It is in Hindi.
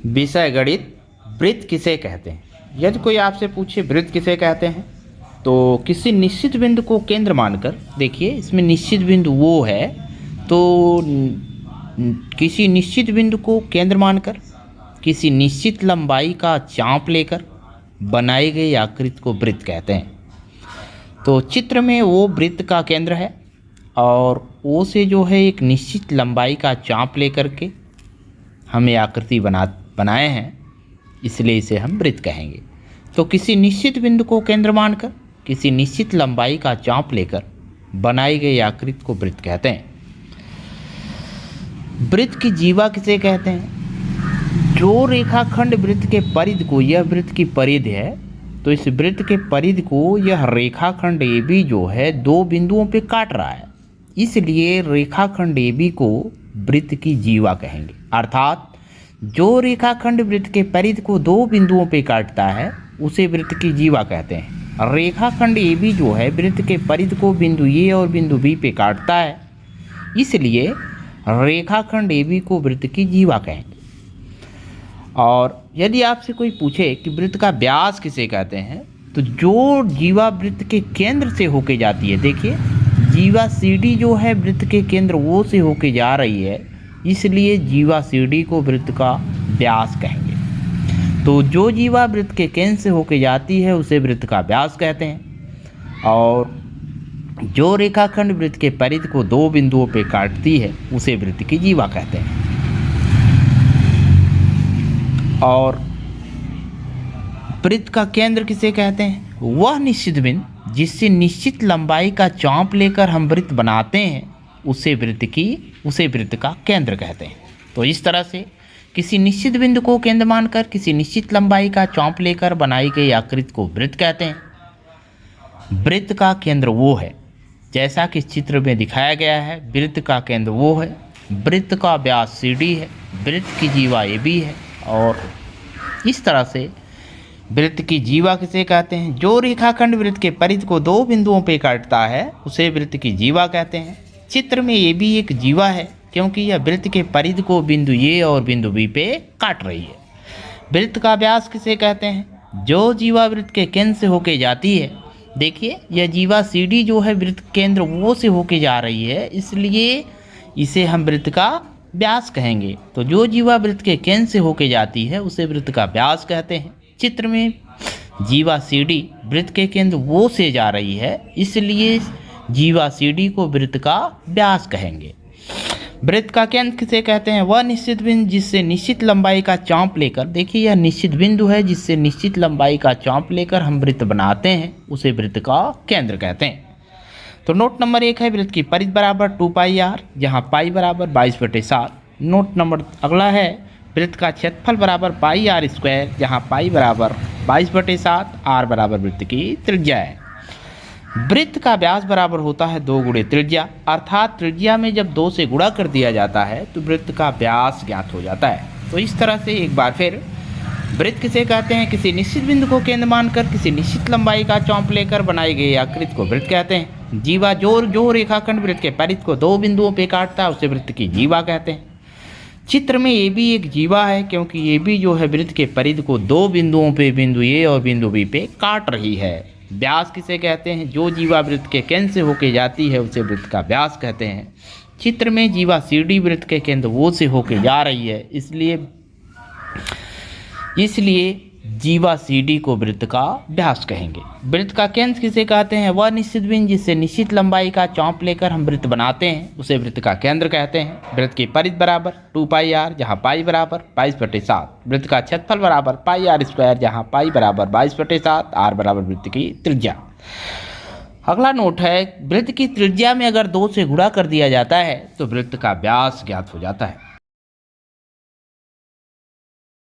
विषय गणित। वृत्त किसे कहते हैं? यदि कोई आपसे पूछे वृत्त किसे कहते हैं तो किसी निश्चित बिंदु को केंद्र मानकर, देखिए इसमें निश्चित बिंदु वो है तो किसी निश्चित बिंदु को केंद्र मानकर किसी निश्चित लंबाई का चाप लेकर बनाई गई आकृति को वृत्त कहते हैं। तो चित्र में वो वृत्त का केंद्र है और ओ से जो है एक निश्चित लंबाई का चाप लेकर के हमें आकृति बनाए हैं, इसलिए इसे हम वृत्त कहेंगे। तो किसी निश्चित बिंदु को केंद्र मानकर किसी निश्चित लंबाई का चाप लेकर बनाई गई आकृति को वृत्त कहते हैं। वृत्त की जीवा किसे कहते हैं? जो रेखाखंड वृत्त के परिधि को, यह वृत्त की परिधि है तो इस वृत्त के परिधि को यह रेखाखंड AB जो है दो बिंदुओं पे काट रहा है, इसलिए रेखाखंड AB को वृत्त की जीवा कहेंगे। अर्थात जो रेखाखंड वृत्त के परिधि को दो बिंदुओं पे काटता है उसे वृत्त की जीवा कहते हैं। रेखाखंड AB जो है वृत्त के परिधि को बिंदु A और बिंदु B पे काटता है, इसलिए रेखाखंड AB को वृत्त की जीवा कहेंगे। और यदि आपसे कोई पूछे कि वृत्त का व्यास किसे कहते हैं तो जो जीवा वृत्त के केंद्र से होके जाती है, देखिए जीवा CD जो है वृत्त के केंद्र वो से होके जा रही है, इसलिए जीवा CD को वृत्त का व्यास कहेंगे। तो जो जीवा वृत्त के केंद्र से होके जाती है उसे वृत्त का व्यास कहते हैं और जो रेखाखंड वृत्त के परिधि को दो बिंदुओं पे काटती है उसे वृत्त की जीवा कहते हैं। और वृत्त का केंद्र किसे कहते हैं? वह निश्चित बिंदु जिससे निश्चित लंबाई का चाप लेकर हम वृत्त बनाते हैं उसे वृत्त का केंद्र कहते हैं। तो इस तरह से किसी निश्चित बिंदु को केंद्र मानकर किसी निश्चित लंबाई का चाप लेकर बनाई गई आकृति को वृत्त कहते हैं। वृत्त का केंद्र वो है, जैसा कि चित्र में दिखाया गया है, वृत्त का केंद्र वो है, वृत्त का व्यास CD है, वृत्त की जीवा AB है और इस तरह से वृत्त की जीवा किसे कहते हैं? जो रेखाखंड वृत्त के परिधि को दो बिंदुओं पे काटता है उसे वृत्त की जीवा कहते हैं। चित्र में AB एक जीवा है क्योंकि यह वृत्त के परिधि को बिंदु A और बिंदु B पे काट रही है। वृत्त का व्यास किसे कहते हैं? जो जीवा वृत्त के केंद्र से होके जाती है, देखिए यह जीवा CD जो है वृत्त केंद्र वो से होके जा रही है, इसलिए इसे हम वृत्त का व्यास कहेंगे। तो जो जीवा वृत्त के केंद्र से होके जाती है उसे वृत्त का व्यास कहते हैं। चित्र में जीवा CD वृत्त के केंद्र वो से जा रही है, इसलिए जीवा CD को वृत्त का व्यास कहेंगे। वृत्त का केंद्र किसे कहते हैं? वह निश्चित बिंदु जिससे निश्चित लंबाई का चाप लेकर, देखिए यह निश्चित बिंदु है जिससे निश्चित लंबाई का चाप लेकर हम वृत्त बनाते हैं उसे वृत्त का केंद्र कहते हैं। तो नोट नंबर 1 है वृत्त की परिधि बराबर 2πr, जहाँ पाई बराबर 22/7। नोट नंबर अगला है वृत्त का क्षेत्रफल बराबर πr², जहाँ पाई बराबर 22/7, r बराबर वृत्त की त्रिज्या है। वृत्त का व्यास बराबर होता है 2 गुणे त्रिज्या, अर्थात त्रिज्या में जब 2 से गुणा कर दिया जाता है तो वृत्त का व्यास ज्ञात हो जाता है। तो इस तरह से एक बार फिर वृत्त किसे कहते हैं? किसी निश्चित बिंदु को केंद्र मानकर किसी निश्चित लंबाई का चाप लेकर बनाई गई आकृति को वृत्त कहते हैं। जीवा जो रेखाखंड वृत्त के परिधि को दो बिंदुओं पे काटता है उसे वृत्त की जीवा कहते हैं। चित्र में AB एक जीवा है क्योंकि AB जो है वृत्त के परिधि को दो बिंदुओं पे बिंदु A और बिंदु B पे काट रही है। व्यास किसे कहते हैं? जो जीवा वृत्त के केंद्र से होके जाती है उसे वृत्त का व्यास कहते हैं। चित्र में जीवा CD वृत्त के केंद्र वो से होके जा रही है, इसलिए जीवा CD को वृत्त का व्यास कहेंगे। वृत्त का केंद्र किसे कहते हैं? वह निश्चित बिंदु जिससे निश्चित लंबाई का चाप लेकर हम वृत्त बनाते हैं उसे वृत्त का केंद्र कहते हैं। वृत्त की परिधि बराबर 2πr, जहाँ पाई बराबर 22/7। वृत्त का क्षेत्रफल बराबर πr², जहाँ पाई बराबर 22/7, r बराबर वृत्त की त्रिज्या। अगला नोट है वृत्त की त्रिज्या में अगर 2 से गुणा कर दिया जाता है तो वृत्त का व्यास ज्ञात हो जाता है।